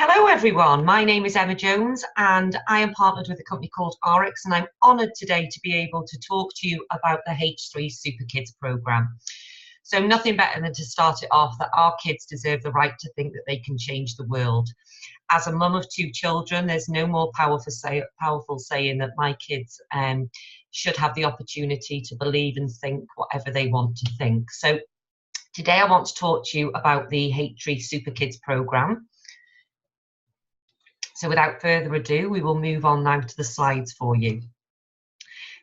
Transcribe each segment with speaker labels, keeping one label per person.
Speaker 1: Hello everyone, my name is Emma Jones and I am partnered with a company called ARIIX, and I'm honoured today to be able to talk to you about the H3 Superkids programme. So nothing better than to start it off that our kids deserve the right to think that they can change the world. As a mum of two children, there's no more powerful saying that my kids should have the opportunity to believe and think whatever they want to think. So today I want to talk to you about the H3 Superkids programme. So without further ado, we will move on now to the slides for you.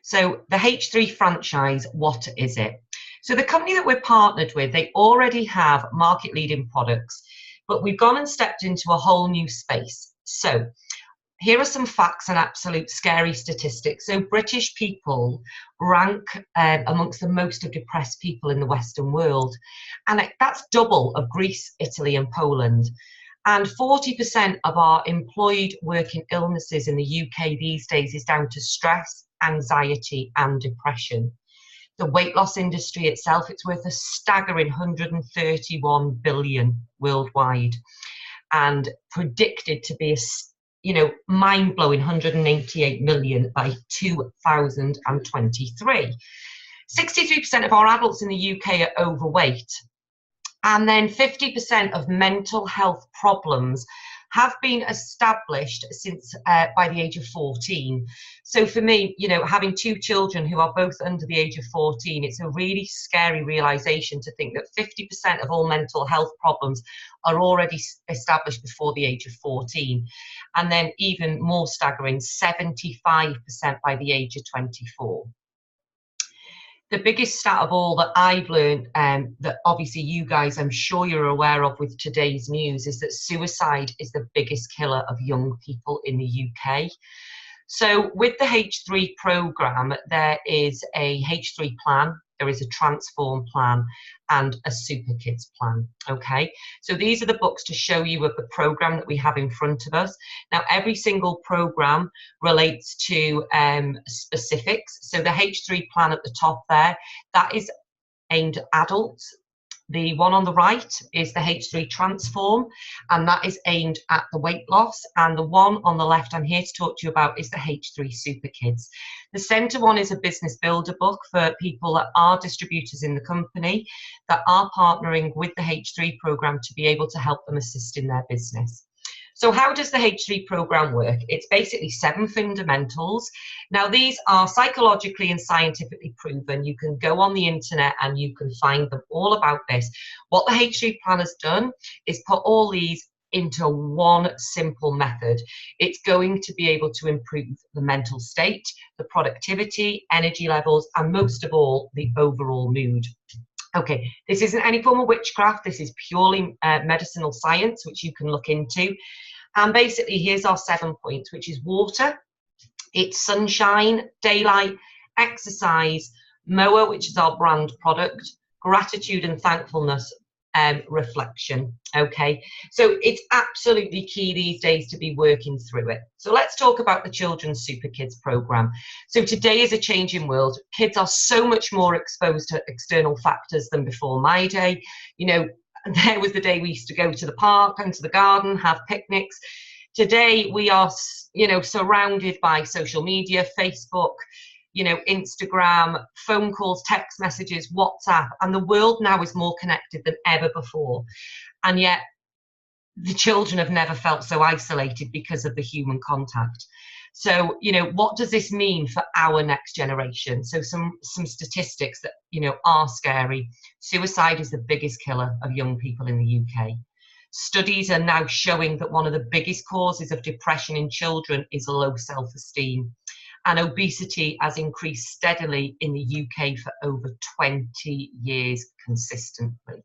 Speaker 1: So the H3 franchise, what is it? So the company that we're partnered with, they already have market leading products, but we've gone and stepped into a whole new space. So here are some facts and absolute scary statistics. So British people rank amongst the most depressed people in the Western world. And that's double of Greece, Italy and Poland. And 40% of our employed working illnesses in the UK these days is down to stress, anxiety and depression. The weight loss industry itself, it's worth a staggering 131 billion worldwide and predicted to be a mind-blowing 188 million by 2023. 63% of our adults in the UK are overweight. And then 50% of mental health problems have been established since by the age of 14. So for me, having two children who are both under the age of 14, it's a really scary realization to think that 50% of all mental health problems are already established before the age of 14. And then even more staggering, 75% by the age of 24. The biggest stat of all that I've learned, that obviously you guys, I'm sure you're aware of with today's news, is that suicide is the biggest killer of young people in the UK. So with the H3 programme, there is a H3 plan, there is a transform plan and a Superkids plan, okay? So these are the books to show you of the programme that we have in front of us. Now, every single programme relates to specifics. So the H3 plan at the top there, that is aimed at adults. The one on the right is the H3 Transform, and that is aimed at the weight loss. And the one on the left I'm here to talk to you about is the H3 Superkids. The centre one is a business builder book for people that are distributors in the company that are partnering with the H3 programme to be able to help them assist in their business. So how does the H3 programme work? It's basically 7 fundamentals. Now, these are psychologically and scientifically proven. You can go on the internet and you can find them all about this. What the H3 plan has done is put all these into one simple method. It's going to be able to improve the mental state, the productivity, energy levels, and most of all, the overall mood. Okay, this isn't any form of witchcraft. This is purely medicinal science, which you can look into. And basically, here's our 7 points, which is water, it's sunshine, daylight, exercise, Moa, which is our brand product, gratitude and thankfulness, reflection. Okay, so it's absolutely key these days to be working through it. So let's talk about the Children's Superkids programme. So today is a changing world. Kids are so much more exposed to external factors than before my day. There was the day we used to go to the park and to the garden, have picnics. Today we are, surrounded by social media, Facebook, Instagram, phone calls, text messages, WhatsApp, and the world now is more connected than ever before. And yet the children have never felt so isolated because of the human contact. So, what does this mean for our next generation? So some statistics that, are scary. Suicide is the biggest killer of young people in the UK. Studies are now showing that one of the biggest causes of depression in children is low self-esteem. And obesity has increased steadily in the UK for over 20 years consistently.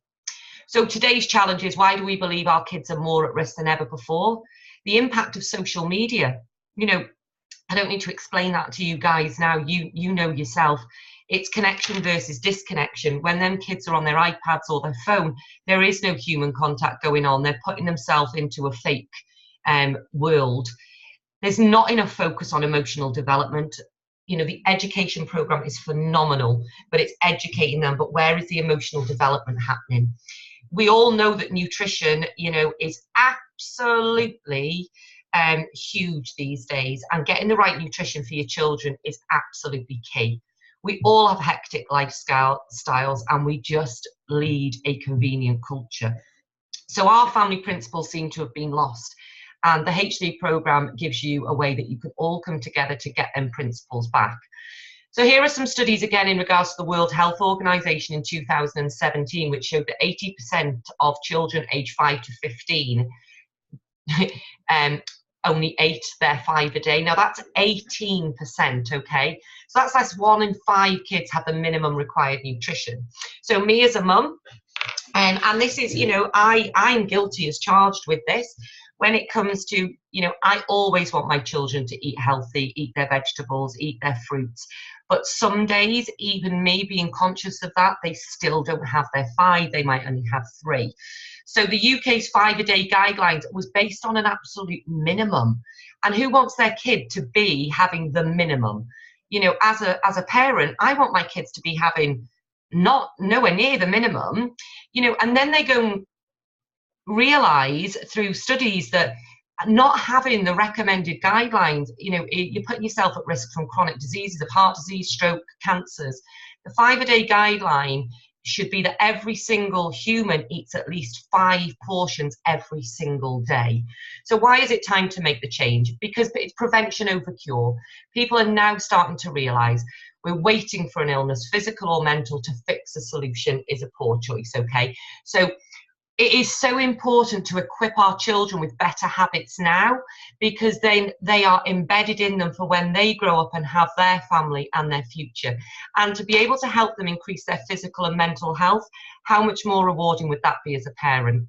Speaker 1: So today's challenge is, why do we believe our kids are more at risk than ever before? The impact of social media. I don't need to explain that to you guys now. You know yourself. It's connection versus disconnection. When them kids are on their iPads or their phone, there is no human contact going on. They're putting themselves into a fake world. There's not enough focus on emotional development. The education program is phenomenal, but it's educating them. But where is the emotional development happening? We all know that nutrition, is absolutely huge these days, and getting the right nutrition for your children is absolutely key. We all have hectic lifestyles, and we just lead a convenient culture. So our family principles seem to have been lost. And the H3 program gives you a way that you can all come together to get them principles back. So here are some studies again in regards to the World Health Organization in 2017, which showed that 80% of children aged 5 to 15 only ate their 5 a day. Now that's 18%, okay? So that's less 1 in 5 kids have the minimum required nutrition. So me as a mum, and this is, you know, I'm guilty as charged with this. When it comes to, you know, I always want my children to eat healthy, eat their vegetables, eat their fruits. But some days, even me being conscious of that, they still don't have their 5, they might only have 3. So the UK's 5-a-day guidelines was based on an absolute minimum. And who wants their kid to be having the minimum? You know, as a parent, I want my kids to be having nowhere near the minimum, you know, and then they go and realize through studies that not having the recommended guidelines, you know, you're putting yourself at risk from chronic diseases of heart disease, stroke, cancers. The 5-a-day guideline should be that every single human eats at least 5 portions every single day. So why is it time to make the change? Because it's prevention over cure. People are now starting to realize we're waiting for an illness, physical or mental, to fix a solution is a poor choice, okay? So it is so important to equip our children with better habits now, because then they are embedded in them for when they grow up and have their family and their future. And to be able to help them increase their physical and mental health, how much more rewarding would that be as a parent?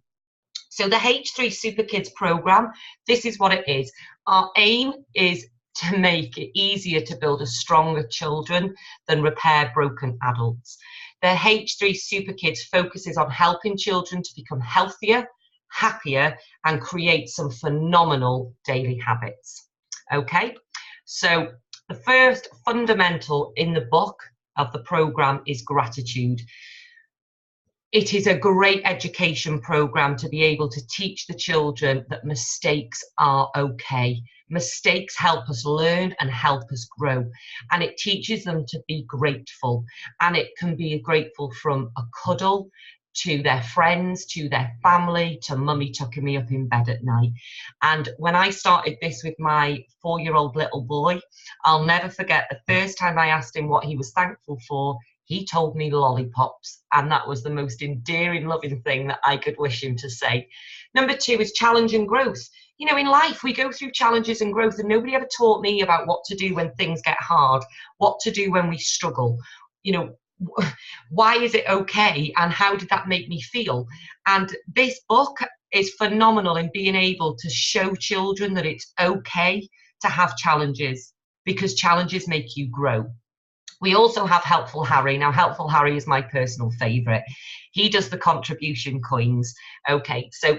Speaker 1: So the H3 Superkids program, this is what it is. Our aim is to make it easier to build a stronger children than repair broken adults. The H3 Superkids focuses on helping children to become healthier, happier, and create some phenomenal daily habits. Okay, so the first fundamental in the book of the program is gratitude. It is a great education program to be able to teach the children that mistakes are okay. Mistakes help us learn and help us grow. And it teaches them to be grateful. And it can be grateful from a cuddle to their friends, to their family, to mummy tucking me up in bed at night. And when I started this with my 4-year-old little boy, I'll never forget the first time I asked him what he was thankful for. He told me lollipops, and that was the most endearing, loving thing that I could wish him to say. Number 2 is challenge and growth. You know, in life, we go through challenges and growth, and nobody ever taught me about what to do when things get hard, what to do when we struggle. You know, why is it okay, and how did that make me feel? And this book is phenomenal in being able to show children that it's okay to have challenges, because challenges make you grow. We also have Helpful Harry. Now, Helpful Harry is my personal favourite. He does the contribution coins. Okay, so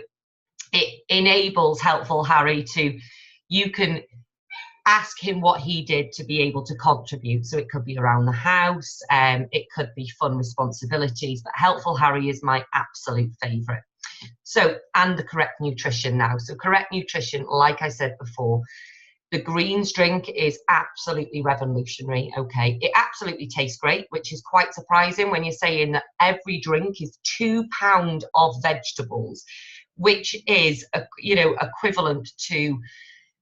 Speaker 1: it enables Helpful Harry to, you can ask him what he did to be able to contribute. So it could be around the house, it could be fun responsibilities, but Helpful Harry is my absolute favourite. So, and the correct nutrition now. So correct nutrition, like I said before, the greens drink is absolutely revolutionary, okay? It absolutely tastes great, which is quite surprising when you're saying that every drink is 2 pounds of vegetables, which is, you know, equivalent to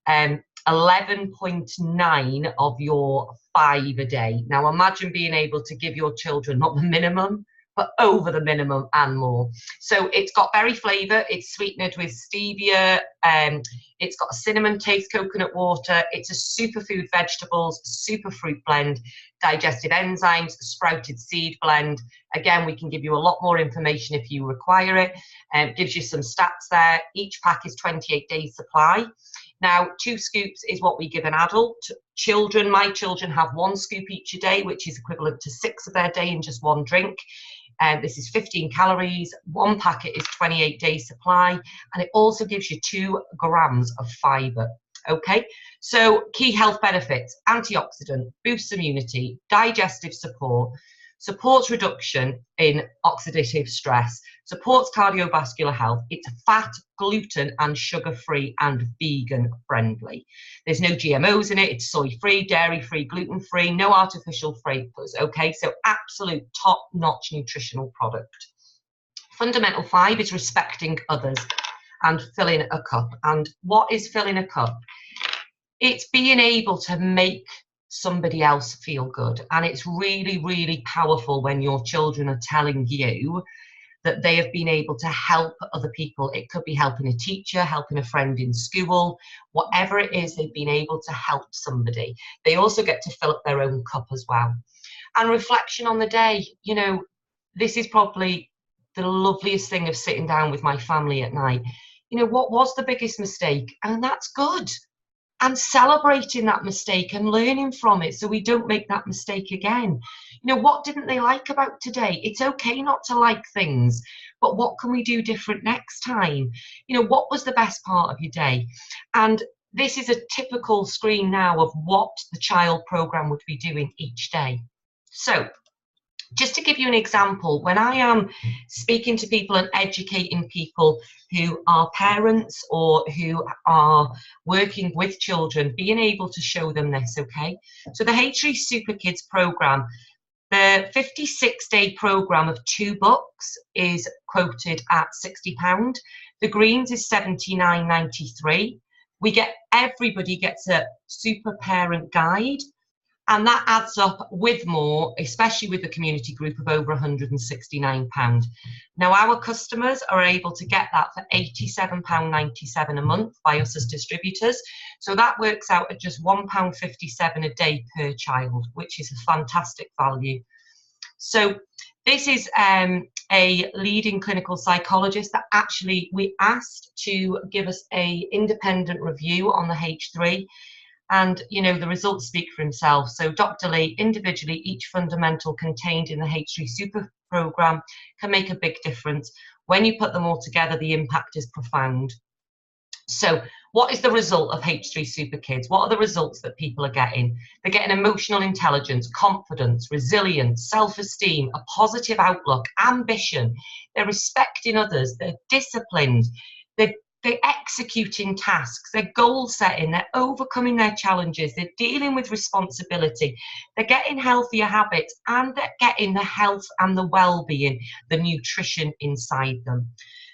Speaker 1: 11.9 of your 5 a day. Now imagine being able to give your children not the minimum, but over the minimum and more. So it's got berry flavour, it's sweetened with stevia, it's got a cinnamon taste, coconut water, it's a superfood vegetables, super fruit blend, digestive enzymes, sprouted seed blend. Again, we can give you a lot more information if you require it. It gives you some stats there. Each pack is 28 days supply. Now, 2 scoops is what we give an adult. Children, my children have 1 scoop each a day, which is equivalent to 6 of their day in just 1 drink. This is 15 calories, 1 packet is 28 days supply, and it also gives you 2 grams of fibre. Okay, so key health benefits: antioxidant, boosts immunity, digestive support, supports reduction in oxidative stress, supports cardiovascular health. It's fat, gluten and sugar-free and vegan friendly. There's no GMOs in it. It's soy-free, dairy-free, gluten-free, no artificial flavors. Okay, so absolute top-notch nutritional product. Fundamental 5 is respecting others and filling a cup. And what is filling a cup? It's being able to make somebody else feel good. And it's really, really powerful when your children are telling you that they have been able to help other people. It could be helping a teacher, helping a friend in school, whatever it is, they've been able to help somebody. They also get to fill up their own cup as well. And reflection on the day. You know, this is probably the loveliest thing of sitting down with my family at night. You know, what was the biggest mistake? And that's good. And celebrating that mistake and learning from it so we don't make that mistake again. You know, what didn't they like about today? It's okay not to like things, but what can we do different next time? You know, what was the best part of your day? And this is a typical screen now of what the child program would be doing each day. So just to give you an example, when I am speaking to people and educating people who are parents or who are working with children, being able to show them this, okay? So the ARIIX Superkids program, the 56-day program of 2 books is quoted at £60. The greens is £79.93. Everybody gets a super parent guide. And that adds up with more, especially with the community group, of over £169. Now, our customers are able to get that for £87.97 a month by us as distributors. So that works out at just £1.57 a day per child, which is a fantastic value. So this is a leading clinical psychologist that actually we asked to give us an independent review on the H3. And, you know, the results speak for himself. So Dr. Lee, individually, each fundamental contained in the H3 Super program can make a big difference. When you put them all together, the impact is profound. So what is the result of H3 Super Kids? What are the results that people are getting? They're getting emotional intelligence, confidence, resilience, self-esteem, a positive outlook, ambition. They're respecting others. They're disciplined. They're executing tasks, they're goal setting, they're overcoming their challenges, they're dealing with responsibility, they're getting healthier habits, and they're getting the health and the well-being, the nutrition inside them.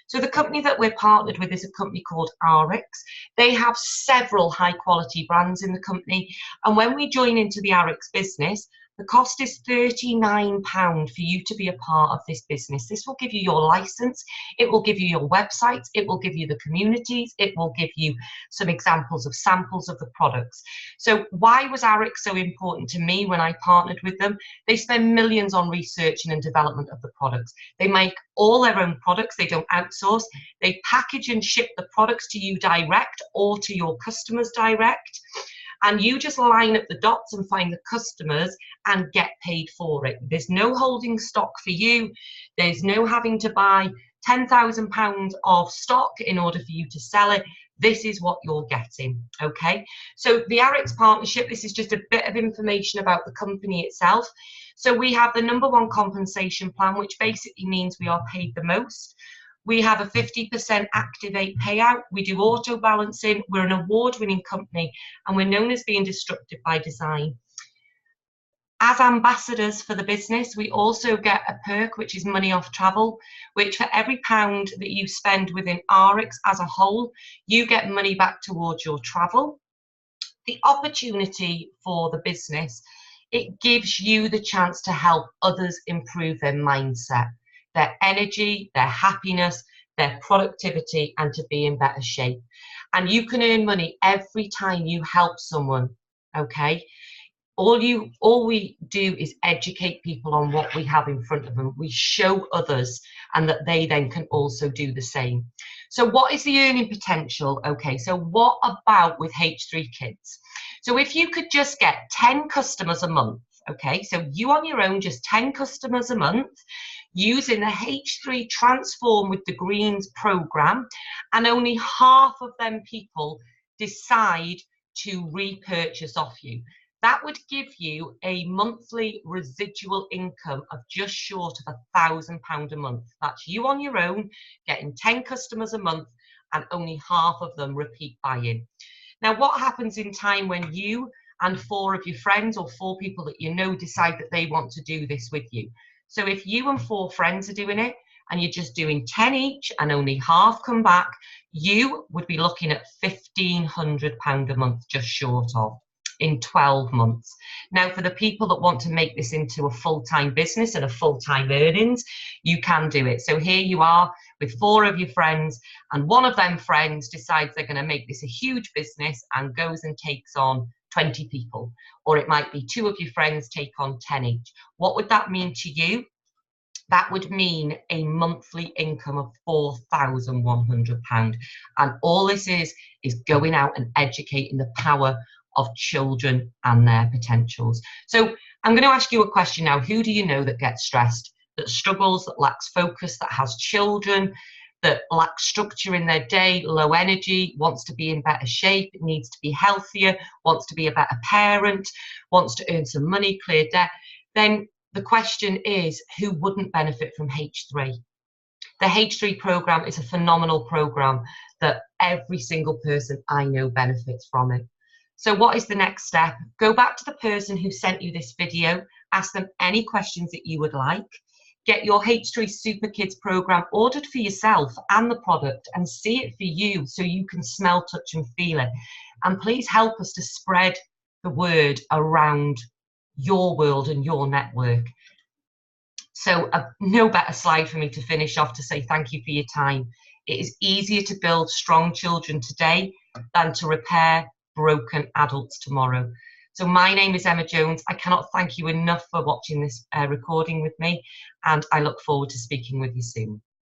Speaker 1: So the company that we're partnered with is a company called ARIIX. They have several high quality brands in the company. And when we join into the ARIIX business, the cost is £39 for you to be a part of this business. This will give you your license, it will give you your website, it will give you the communities, it will give you some examples of samples of the products. So why was ARIIX so important to me when I partnered with them? They spend millions on researching and development of the products. They make all their own products, they don't outsource. They package and ship the products to you direct or to your customers direct. And you just line up the dots and find the customers and get paid for it. There's no holding stock for you. There's no having to buy £10,000 of stock in order for you to sell it. This is what you're getting, okay? So the ARIIX partnership, this is just a bit of information about the company itself. So we have the #1 compensation plan, which basically means we are paid the most. We have a 50% Activate payout. We do auto balancing. We're an award-winning company, and we're known as being disruptive by design. As ambassadors for the business, we also get a perk, which is money off travel, which for every £1 that you spend within ARIIX as a whole, you get money back towards your travel. The opportunity for the business, it gives you the chance to help others improve their mindset, their energy, their happiness, their productivity, and to be in better shape. And you can earn money every time you help someone, okay? All we do is educate people on what we have in front of them. We show others, and that they then can also do the same. So what is the earning potential? Okay, so what about with H3 Kids? So if you could just get 10 customers a month, okay, so you on your own, just 10 customers a month, using the H3 Transform with the Greens program, and only half of them people decide to repurchase off you. that would give you a monthly residual income of just short of £1,000 a month. That's you on your own, getting 10 customers a month, and only half of them repeat buying. Now, what happens in time when you and 4 of your friends or 4 people that you know decide that they want to do this with you? So if you and 4 friends are doing it and you're just doing 10 each and only half come back, you would be looking at £1,500 a month just short of, in 12 months. Now, for the people that want to make this into a full-time business and a full-time earnings, you can do it. So here you are with 4 of your friends, and one of them friends decides they're going to make this a huge business and goes and takes on 20 people. Or it might be 2 of your friends take on 10 each. What would that mean to you? That would mean a monthly income of £4,100. And all this is going out and educating the power of children and their potentials. So I'm going to ask you a question now. Who do you know that gets stressed, that struggles, that lacks focus, that has children, that lacks structure in their day, low energy, wants to be in better shape, needs to be healthier, wants to be a better parent, wants to earn some money, clear debt? Then the question is, who wouldn't benefit from H3? The H3 program is a phenomenal program that every single person I know benefits from it. So what is the next step? Go back to the person who sent you this video, ask them any questions that you would like, get your H3 Superkids program ordered for yourself and the product, and see it for you so you can smell, touch and feel it. And please help us to spread the word around your world and your network. So no better slide for me to finish off to say thank you for your time. It is easier to build strong children today than to repair broken adults tomorrow. So my name is Emma Jones. I cannot thank you enough for watching this recording with me, and I look forward to speaking with you soon.